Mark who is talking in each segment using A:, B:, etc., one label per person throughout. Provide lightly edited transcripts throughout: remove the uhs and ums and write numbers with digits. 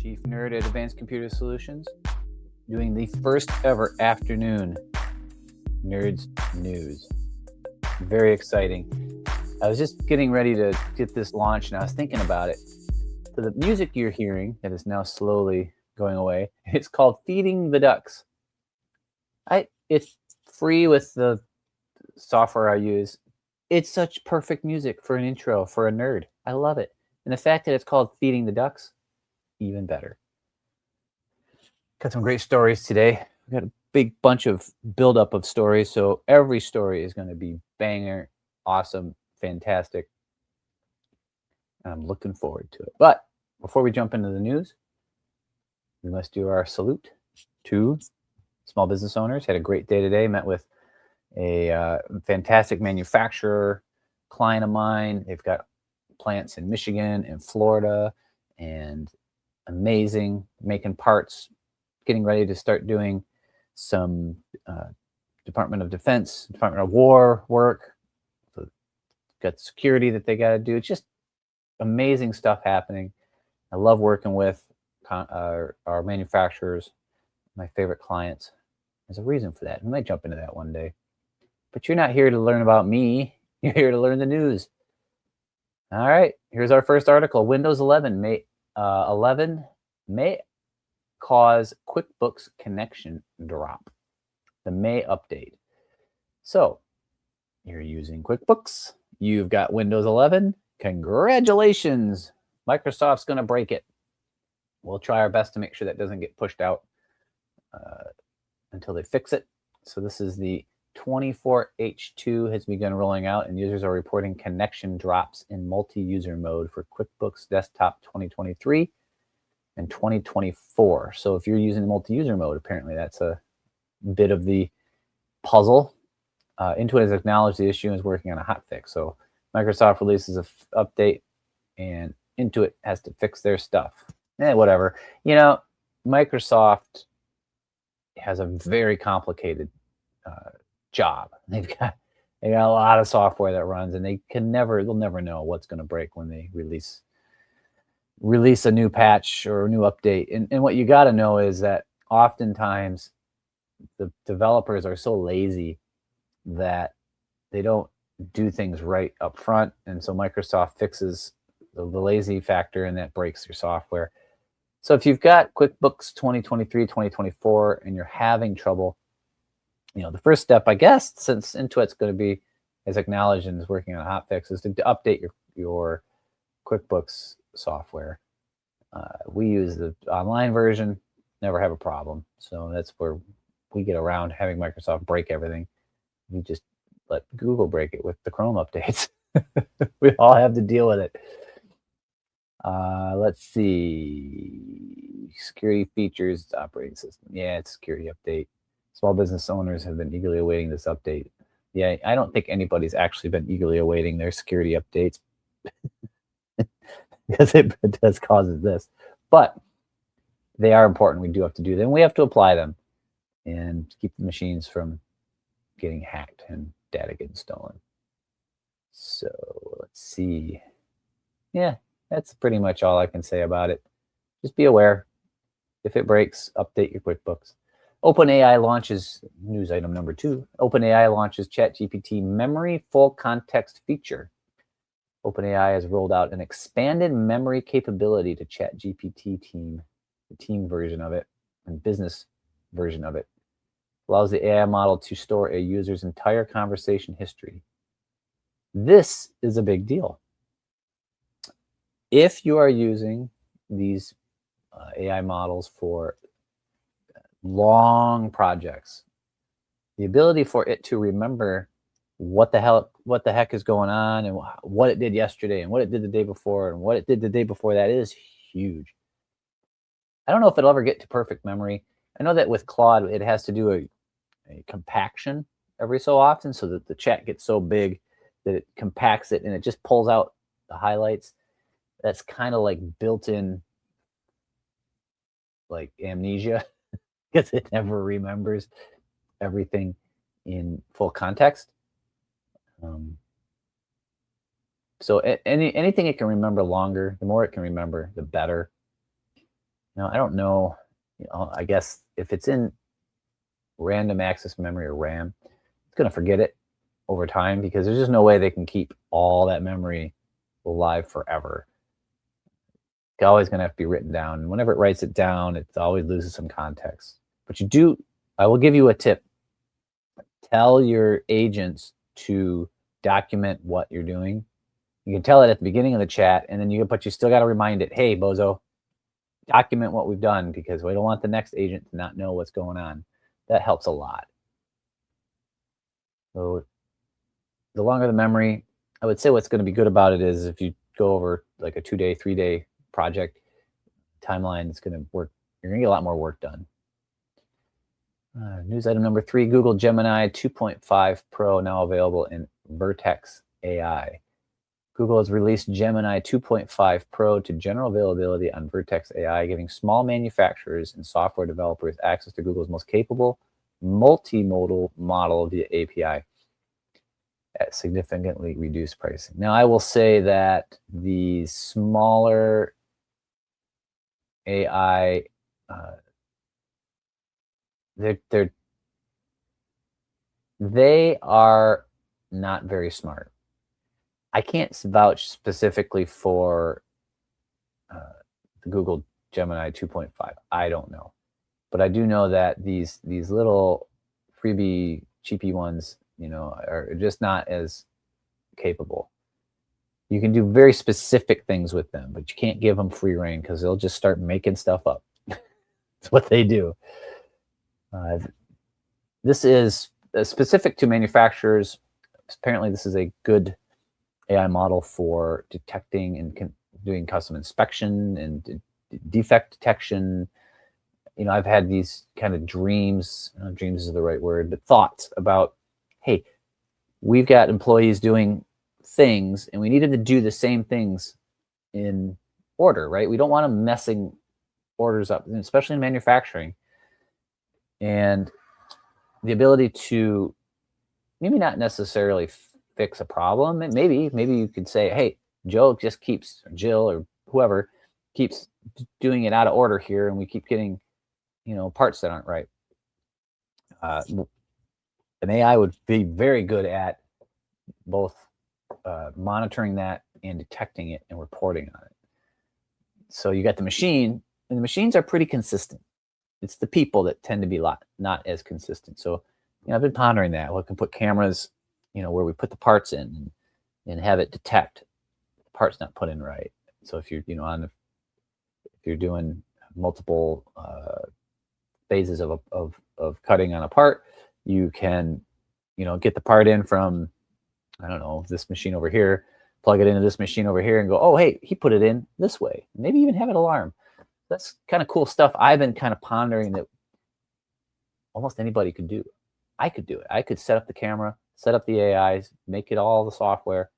A: Chief Nerd at Advanced Computer Solutions, doing the first ever afternoon Nerds News. Very exciting. I was just getting ready to get this launched, and I was thinking about it. So the music you're hearing that is now slowly going away, it's called Feeding the Ducks. It's free with the software I use. It's such perfect music for an intro for a nerd. I love it. And the fact that it's called Feeding the Ducks, even better. Got some great stories today. We got a big bunch of buildup of stories, so every story is going to be banger, awesome, fantastic. I'm looking forward to it. But before we jump into the news, we must do our salute to small business owners. Had a great day today. Met with a fantastic manufacturer, client of mine. They've got plants in Michigan and Florida, and amazing, making parts, getting ready to start doing some Department of Defense, Department of War work. So got security that they got to do. It's just amazing stuff happening. I love working with our manufacturers, my favorite clients. There's a reason for that. We might jump into that one day. But you're not here to learn about me. You're here to learn the news. All right, here's our first article. Windows 11 may cause QuickBooks connection drop. The May update. So you're using QuickBooks. You've got Windows 11. Congratulations. Microsoft's going to break it. We'll try our best to make sure that doesn't get pushed out until they fix it. So this is the 24H2 has begun rolling out, and users are reporting connection drops in multi-user mode for QuickBooks Desktop 2023 and 2024. So if you're using multi-user mode, apparently that's a bit of the puzzle. Intuit has acknowledged the issue and is working on a hot fix. So Microsoft releases an update, and Intuit has to fix their stuff. Whatever. You know, Microsoft has a very complicated job. They've got a lot of software that runs, and they'll never know what's going to break when they release a new patch or a new update. And what you got to know is that oftentimes the developers are so lazy that they don't do things right up front, and so Microsoft fixes the lazy factor, and that breaks your software. So if you've got QuickBooks 2023, 2024, and you're having trouble, the first step, I guess, since Intuit's going to be as acknowledged and is working on a hot fix, is to update your QuickBooks software. We use the online version, never have a problem. So that's where we get around having Microsoft break everything. We just let Google break it with the Chrome updates. We all have to deal with it. Let's see. Security features, operating system. Yeah, it's a security update. Small business owners have been eagerly awaiting this update. Yeah, I don't think anybody's actually been eagerly awaiting their security updates because it does causes this. But they are important. We do have to do them. We have to apply them and keep the machines from getting hacked and data getting stolen. So let's see. Yeah, that's pretty much all I can say about it. Just be aware. If it breaks, update your QuickBooks. OpenAI launches, news item number 2, OpenAI launches ChatGPT memory full context feature. OpenAI has rolled out an expanded memory capability to ChatGPT team, the team version of it, and business version of it. Allows the AI model to store a user's entire conversation history. This is a big deal. If you are using these AI models for long projects, the ability for it to remember what the heck is going on and what it did yesterday and what it did the day before and what it did the day before that is huge. I don't know if it'll ever get to perfect memory. I know that with Claude, it has to do a compaction every so often so that the chat gets so big that it compacts it and it just pulls out the highlights. That's kind of like built-in like amnesia because it never remembers everything in full context. So anything it can remember longer, the more it can remember, the better. I don't know. I guess if it's in random access memory or RAM, it's going to forget it over time because there's just no way they can keep all that memory alive forever. It's always going to have to be written down. And whenever it writes it down, it always loses some context. But I will give you a tip. Tell your agents to document what you're doing. You can tell it at the beginning of the chat, and then you still got to remind it, hey, bozo, document what we've done because we don't want the next agent to not know what's going on. That helps a lot. So the longer the memory, I would say what's going to be good about it is if you go over like a 2-day, 3-day project timeline, it's going to work. You're going to get a lot more work done. News item number 3, Google Gemini 2.5 Pro now available in Vertex AI. Google has released Gemini 2.5 Pro to general availability on Vertex AI, giving small manufacturers and software developers access to Google's most capable multimodal model via API at significantly reduced pricing. Now, I will say that the smaller AI, they are not very smart. I can't vouch specifically for the Google Gemini 2.5. I don't know, but I do know that these little freebie, cheapy ones, are just not as capable. You can do very specific things with them, but you can't give them free reign because they'll just start making stuff up. That's what they do. This is specific to manufacturers. Apparently, this is a good AI model for detecting and doing custom inspection and defect detection. I've had these kind of dreams. I don't know if dreams is the right word, but thoughts about, hey, we've got employees doing things and we need them to do the same things in order, right? We don't want them messing orders up, especially in manufacturing. And the ability to maybe not necessarily fix a problem. Maybe you could say, hey, Joe just keeps, or Jill or whoever keeps doing it out of order here, and we keep getting, parts that aren't right. An AI would be very good at both monitoring that and detecting it and reporting on it. So you got the machine, and the machines are pretty consistent. It's the people that tend to be not as consistent. So, I've been pondering that. We can put cameras, where we put the parts in and have it detect the parts not put in right. So if you're, if you're doing multiple phases of cutting on a part, you can, get the part in from, I don't know, this machine over here, plug it into this machine over here and go, oh, hey, he put it in this way. Maybe even have it alarm. That's kind of cool stuff. I've been kind of pondering that almost anybody could do. I could do it. I could set up the camera, set up the AIs, make it all the software,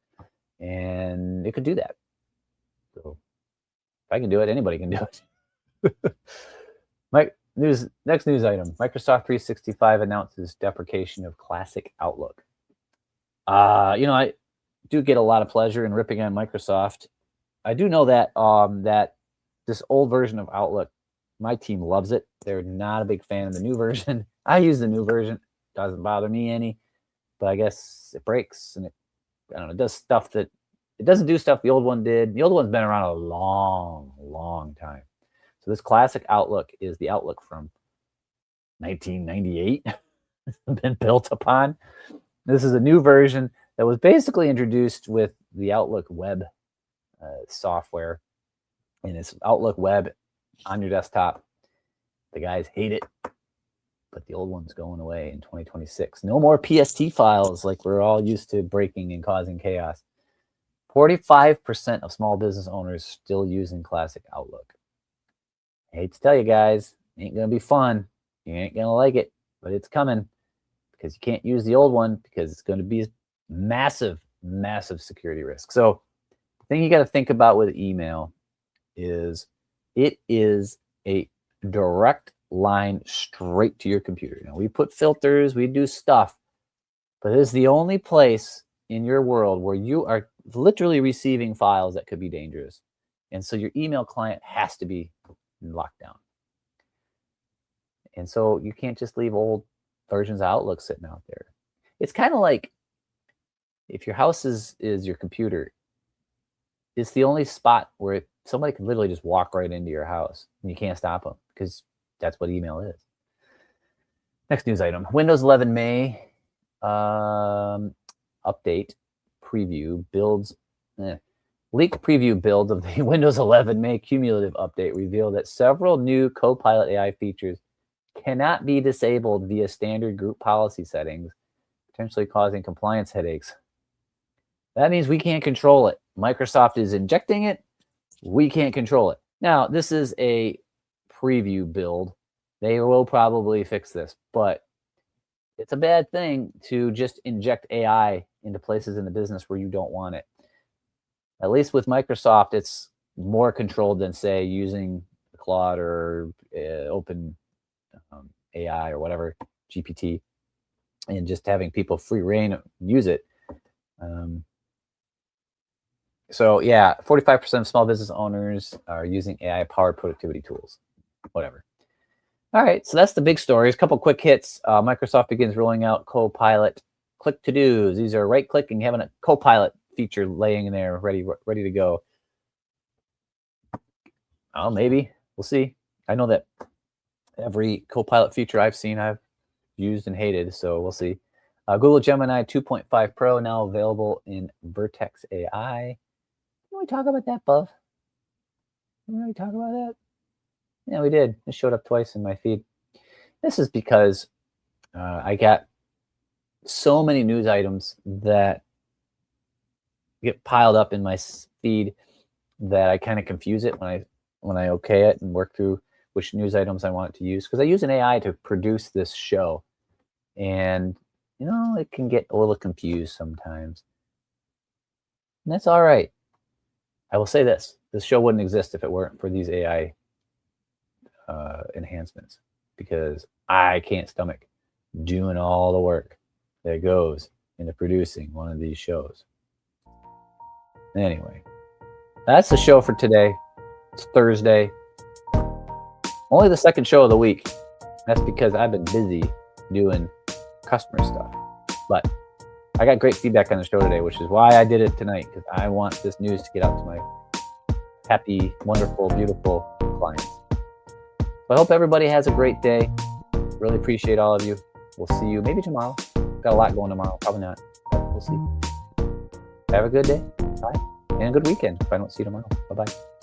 A: and it could do that. So if I can do it, anybody can do it. Next news item. Microsoft 365 announces deprecation of classic Outlook. I do get a lot of pleasure in ripping on Microsoft. I do know that that this old version of Outlook, my team loves it. They're not a big fan of the new version. I use the new version. Doesn't bother me any, but I guess it breaks and it does stuff that it doesn't do stuff the old one did. The old one's been around a long, long time. So this classic Outlook is the Outlook from 1998. It's been built upon. This is a new version that was basically introduced with the Outlook web software, and it's Outlook web on your desktop. The guys hate it, but the old one's going away in 2026. No more PST files like we're all used to breaking and causing chaos. 45% of small business owners still using classic Outlook. I hate to tell you guys, it ain't going to be fun. You ain't going to like it, but it's coming because you can't use the old one because it's going to be a massive, massive security risk. So the thing you got to think about with email is it is a direct line straight to your computer. Now, we put filters, we do stuff, but it is the only place in your world where you are literally receiving files that could be dangerous. And so your email client has to be in lockdown. And so you can't just leave old versions of Outlook sitting out there. It's kind of like if your house is your computer, it's the only spot where somebody can literally just walk right into your house and you can't stop them because that's what email is. Next news item, Windows 11 May update preview builds. Leaked preview build of the Windows 11 May cumulative update revealed that several new Copilot AI features cannot be disabled via standard group policy settings, potentially causing compliance headaches. That means we can't control it. Microsoft is injecting it. We can't control it. Now, this is a preview build. They will probably fix this, but it's a bad thing to just inject AI into places in the business where you don't want it. At least with Microsoft, it's more controlled than, say, using Claude or OpenAI or whatever, GPT, and just having people free reign use it. So yeah, 45% of small business owners are using AI-powered productivity tools. Whatever. All right, so that's the big stories. A couple quick hits. Microsoft begins rolling out Copilot click-to-dos. These are right-click and having a Copilot feature laying in there, ready to go. Oh, maybe. We'll see. I know that every Copilot feature I've seen, I've used and hated, so we'll see. Google Gemini 2.5 Pro now available in Vertex AI. Didn't we talk about that, Buff? Didn't we talk about that? Yeah, we did. It showed up twice in my feed. This is because I got so many news items that get piled up in my feed that I kind of confuse it when I okay it and work through which news items I want to use, because I use an AI to produce this show, and it can get a little confused sometimes, and that's all right. I will say this show wouldn't exist if it weren't for these AI enhancements, because I can't stomach doing all the work that goes into producing one of these shows. Anyway, that's the show for today. It's Thursday. Only the second show of the week. That's because I've been busy doing customer stuff. But I got great feedback on the show today, which is why I did it tonight, because I want this news to get out to my happy, wonderful, beautiful clients. So I hope everybody has a great day. Really appreciate all of you. We'll see you maybe tomorrow. Got a lot going tomorrow. Probably not. But we'll see. Have a good day. Bye. And a good weekend if I don't see you tomorrow. Bye-bye.